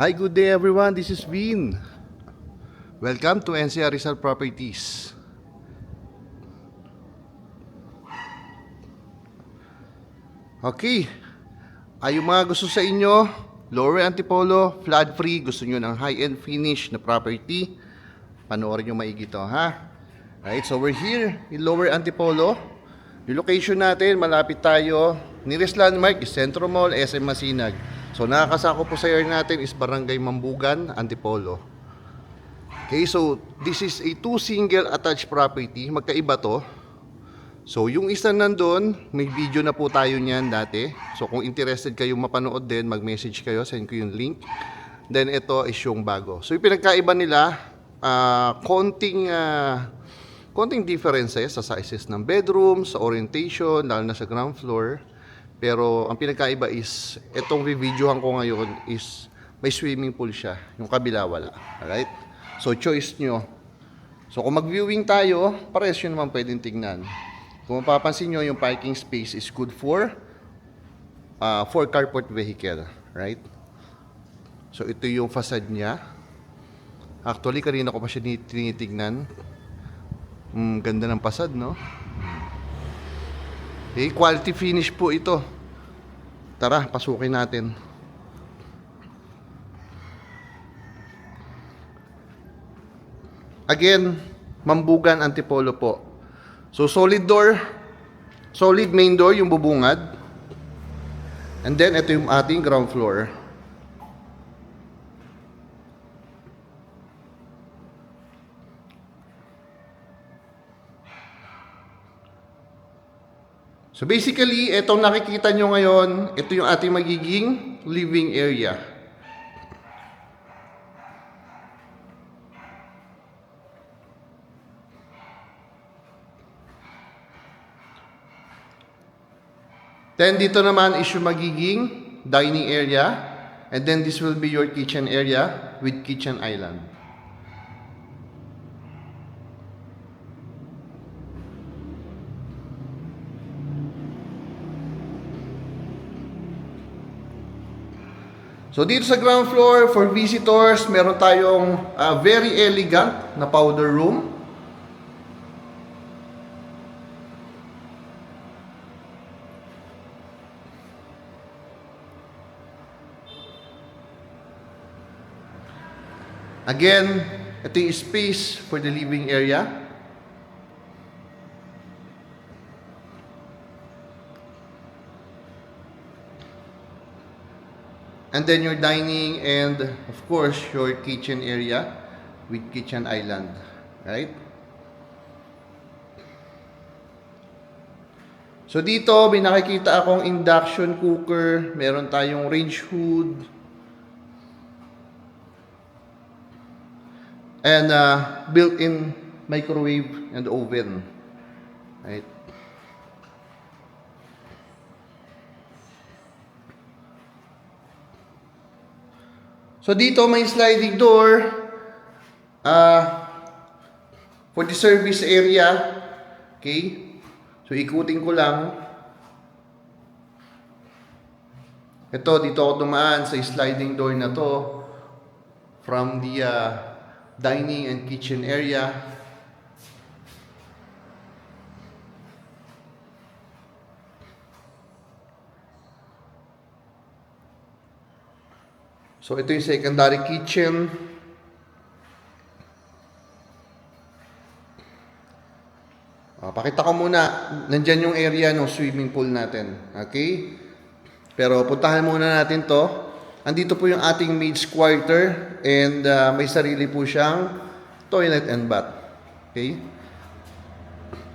Hi, good day everyone. This is Vin. Welcome to NCR Rizal Properties. Okay, yung mga gusto sa inyo, Lower Antipolo, flood free, gusto nyo ng high-end finish na property, panoorin nyo maigi to, ha? Alright, so we're here in Lower Antipolo. Yung location natin, malapit tayo. Nearest landmark is Centro Mall, SM Masinag. So nakakasako po sa area natin is Barangay Mambugan, Antipolo. Okay, so this is a 2 single attached property. Magkaiba to. So yung isa nandun, may video na po tayo niyan dati. So kung interested kayo mapanood din, mag-message kayo, send ko yung link. Then ito is yung bago. So yung pinagkaiba nila, konting differences sa sizes ng bedroom, sa orientation, lalo na sa ground floor. Pero ang pinagkaiba is, itong videohan ko ngayon is may swimming pool siya. Yung kabila wala. Alright? So choice nyo. So kung mag-viewing tayo, pares yun naman pwedeng tingnan. Kung mapapansin nyo, yung parking space is good for carport vehicle. Right? So ito yung facade niya. Actually, kanina ko pa siya tinitignan. Ganda ng facade, no? Okay, quality finish po ito. Tara, pasukin natin. Again, Mambugan, Antipolo po. So solid door, solid main door yung bubungad. And then ito yung ating ground floor. So basically, itong nakikita nyo ngayon, ito yung ating magiging living area. Then dito naman is yung magiging dining area. And then this will be your kitchen area with kitchen island. So dito sa ground floor, for visitors, meron tayong very elegant na powder room. Again, ito yung space for the living area. And then your dining and of course your kitchen area with kitchen island, right? So dito may nakikita akong induction cooker, meron tayong range hood, and built-in microwave and oven, right? So dito may sliding door for the service area. Okay? So ikutin ko lang. Ito, dito ako dumaan sa sliding door na to from the dining and kitchen area. So ito yung secondary kitchen. Pakita ko muna, nandyan yung area ng swimming pool natin. Okay? Pero puntahan muna natin to. Andito po yung ating maid's quarter and may sarili po siyang toilet and bath. Okay?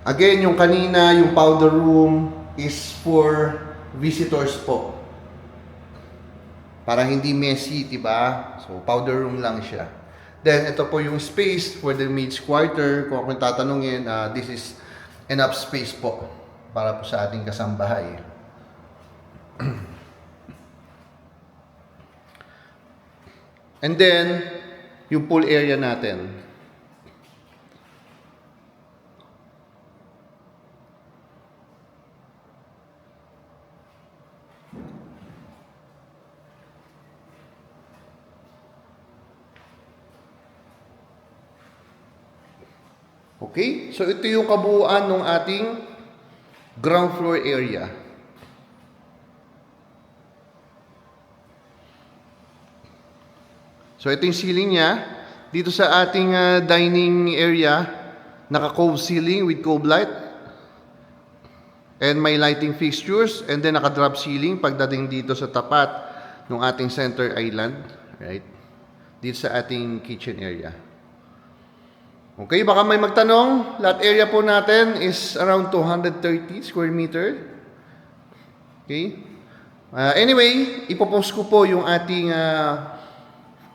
Again, yung kanina, yung powder room is for visitors po. Para hindi messy, diba? So, powder room lang siya. Then, ito po yung space for the maid's quarter. Kung akong tatanungin, this is enough space po para po sa ating kasambahay. And then, yung pool area natin. Okay? So ito yung kabuuan ng ating ground floor area. So ito yung ceiling niya. Dito sa ating dining area, naka-cove ceiling with cove light. And may lighting fixtures. And then naka-drop ceiling pagdating dito sa tapat ng ating center island. Right? Dito sa ating kitchen area. Okay, baka may magtanong. Lot area po natin is around 230 square meter. Okay? Anyway, ipopost ko po yung ating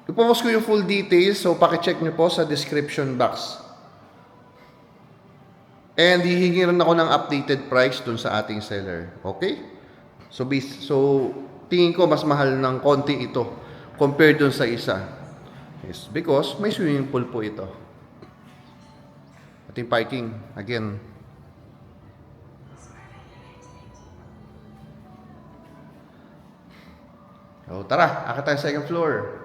ipopost ko yung full details, so paki-check nyo po sa description box. And hihingi rin ako ng updated price dun sa ating seller. Okay? So tingin ko mas mahal ng konti ito compared dun sa isa. Yes, because may swimming pool po ito. Ating parking, again. So tara, akit tayo sa second floor.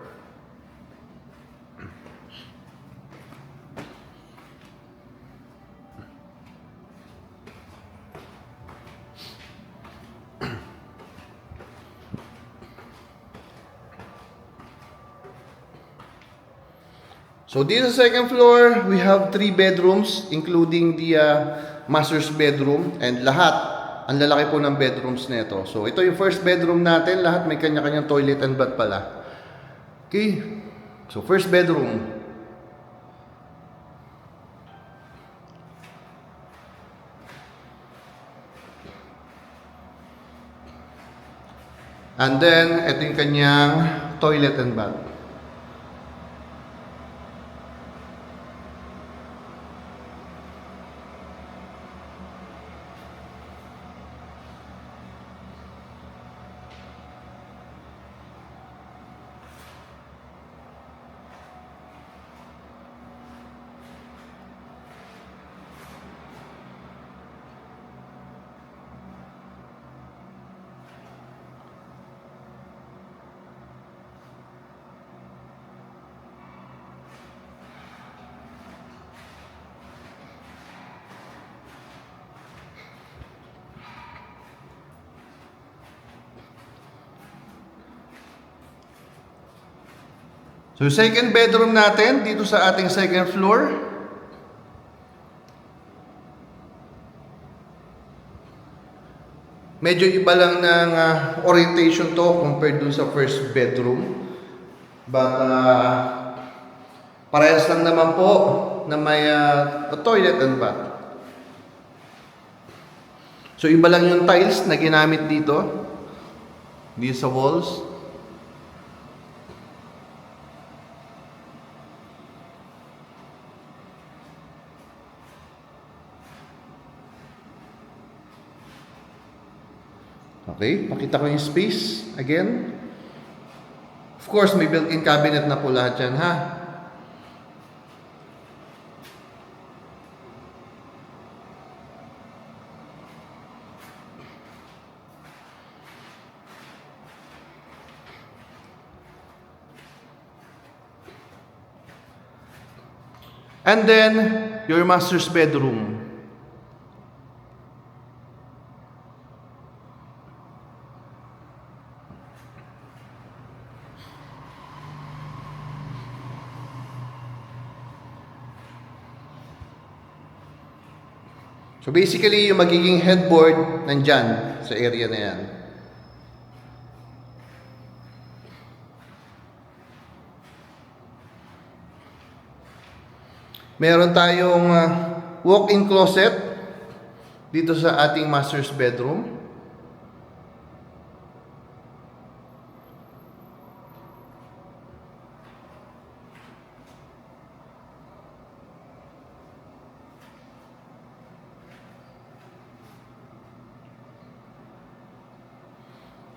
So dito sa second floor, we have 3 bedrooms including the master's bedroom, and lahat, ang lalaki po ng bedrooms nito. So ito yung first bedroom natin, lahat may kanya-kanyang toilet and bath pala. Okay, so first bedroom. And then, ito yung kanyang toilet and bath. So second bedroom natin dito sa ating second floor. Medyo iba lang ng orientation to compared dun sa first bedroom. But parehas lang naman po na may toilet and bath. So iba lang yung tiles na ginamit dito sa walls. Okay, pakita ko yung space again. Of course, may built-in cabinet na po lahat yan, ha? And then, your master's bedroom. So basically, yung magiging headboard nandyan sa area na yan. Meron tayong walk-in closet dito sa ating master's bedroom.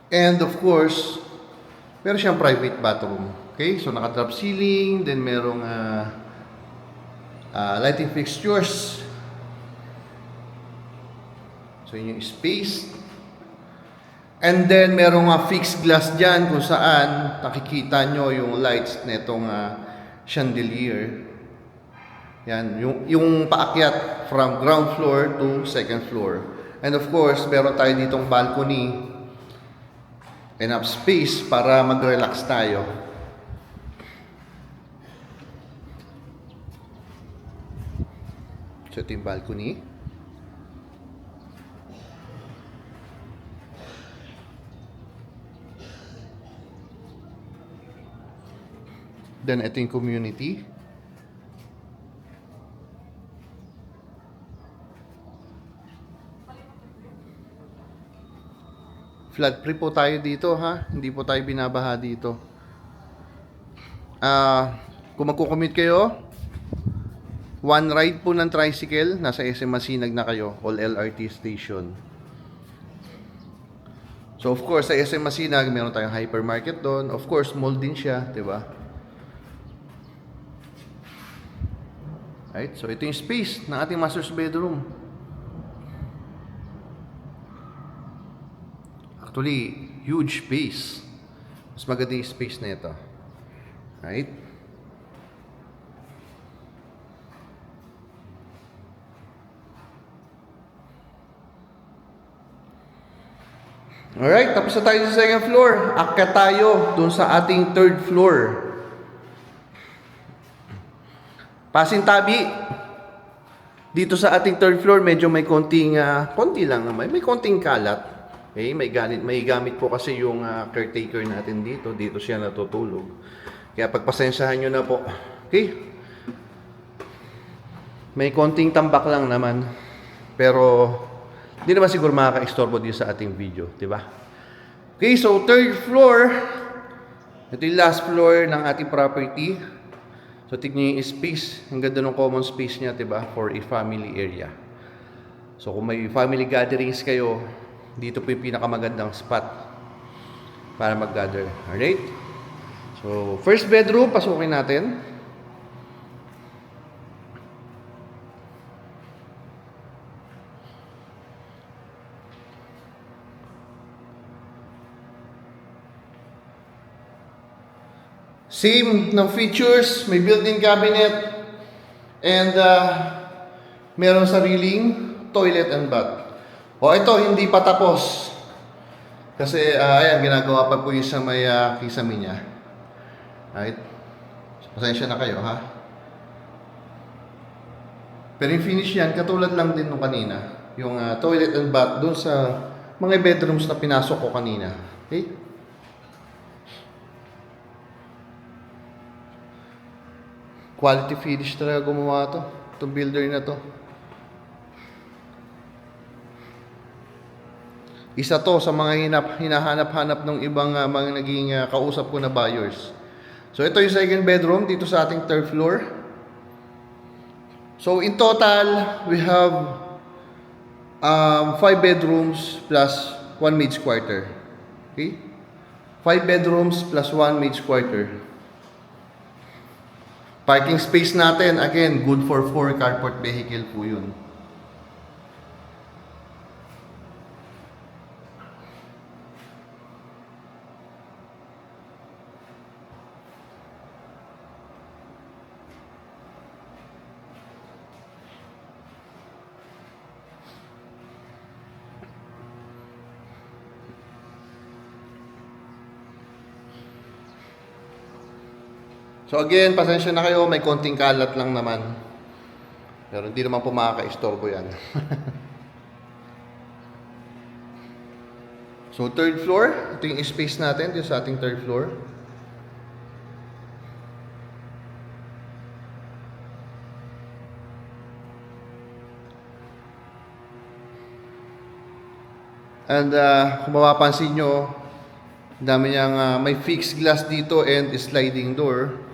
And of course, meron siyang private bathroom. Okay? So naka-drop ceiling, then merong lighting fixtures. So yun yung space. And then merong fixed glass dyan kung saan nakikita nyo yung lights netong chandelier. Yan, yung paakyat from ground floor to second floor. And of course, meron tayo ditong balcony. Enough space para mag-relax tayo. So ito yung balcony. Then ito yung community. Flood free po tayo dito, ha. Hindi po tayo binabaha dito. Kung magko-commute kayo, one ride po ng tricycle, nasa SM Masinag na kayo, all LRT station. So of course, sa SM Masinag, meron tayong hypermarket doon. Of course, mall din siya, 'di ba? Right? So ito yung space ng ating master's bedroom. Actually, huge space. Mas maganda yung space na ito. Right? Alright, tapos na tayo sa second floor. Akyat tayo dun sa ating third floor. Pasintabi. Dito sa ating third floor, medyo may konti lang naman. May konting kalat. Okay, may gamit po kasi yung caretaker natin dito. Dito siya natutulog. Kaya pagpasensyahan nyo na po. Okay? May konting tambak lang naman. Pero hindi naman siguro makaka-istorbo dito sa ating video, di ba? Okay, so third floor. Ito yung last floor ng ating property. So tignan yung space. Ang ganda ng common space niya, di ba? For a family area. So kung may family gatherings kayo, dito po yung pinakamagandang spot para mag-gather. Alright? So, first bedroom, pasukin natin. Same ng features, may built-in cabinet and meron sariling toilet and bath. O ito, hindi pa tapos. Kasi, ayan, ginagawa pa po yung sa may kisame niya. Right? So, pasensya na kayo, ha? Pero yung finish yan, katulad lang din nung kanina. Yung toilet and bath doon sa mga bedrooms na pinasok ko kanina. Okay? Quality finish talaga gumawa to. Itong builder na to. Isa to sa mga hinahanap-hanap ng ibang mga naging kausap ko na buyers. So ito yung second bedroom dito sa ating third floor. So in total, we have 5 bedrooms plus 1 maid's quarter. Okay? 5 bedrooms plus 1 maid's quarter. Parking space natin, again, good for 4 carport vehicle po yun. So again, pasensya na kayo, may konting kalat lang naman. Pero hindi naman po makaka-istorbo yan. So third floor, ito yung space natin, ito sa ating third floor. And kung mapapansin nyo, dami niyang may fixed glass dito and sliding door.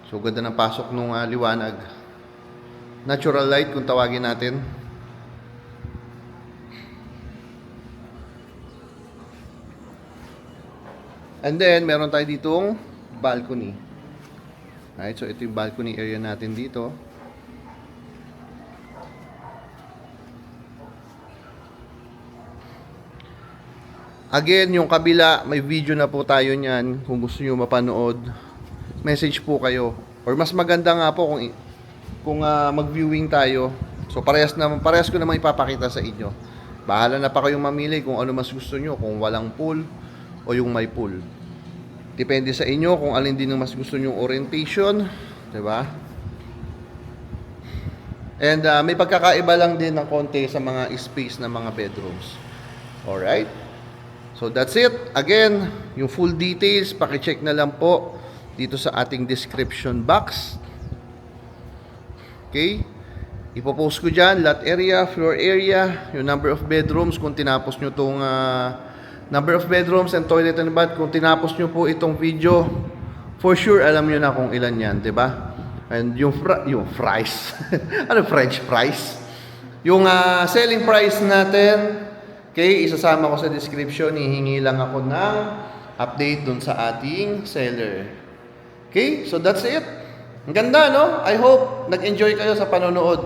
So, ganda ng pasok nung liwanag. Natural light kung tawagin natin. And then, meron tayo ditong balcony. Alright, so ito yung balcony area natin dito. Again, yung kabila, may video na po tayo niyan. Kung gusto nyo mapanood, message po kayo Or mas maganda nga po kung mag-viewing tayo. So parehas ko naman ipapakita sa inyo. Bahala na pa kayong mamili kung ano mas gusto nyo, kung walang pool o yung may pool. Depende sa inyo kung alin din ang mas gusto nyong orientation, 'di ba? And may pagkakaiba lang din ng konti sa mga space ng mga bedrooms. Alright? So that's it. Again, yung full details, paki-check na lang po dito sa ating description box. Okay? Ipopost ko dyan, lot area, floor area, yung number of bedrooms kung tinapos nyo itong number of bedrooms and toilet and bath. Kung tinapos nyo po itong video, for sure alam nyo na kung ilan yan, 'di ba? And yung fries. Ano French fries? Yung selling price natin, okay, isasama ko sa description. Hihingi lang ako ng update dun sa ating seller. Okay, so that's it. Ang ganda, no? I hope nag-enjoy kayo sa panonood.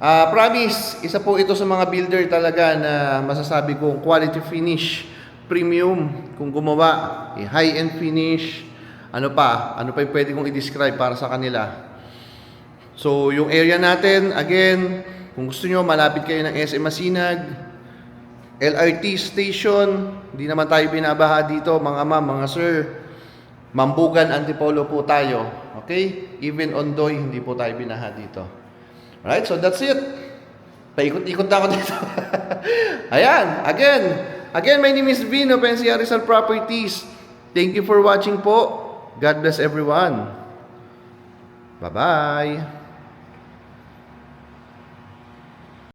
Promise, isa po ito sa mga builder talaga na masasabi kong quality finish, premium, kung gumawa, high-end finish. Ano pa yung pwede kong i-describe para sa kanila? So, yung area natin, again, kung gusto nyo, malapit kayo ng SM Masinag, LRT station, hindi naman tayo binabaha dito, mga ma'am, mga sir. Mambugan, Antipolo po tayo. Okay? Even Ondoy, hindi po tayo binaha dito. Alright, so that's it. Paikot-ikot na ako dito. Ayan, again, my name is Vin of NCR Rizal Properties. Thank you for watching po. God bless everyone. Bye-bye.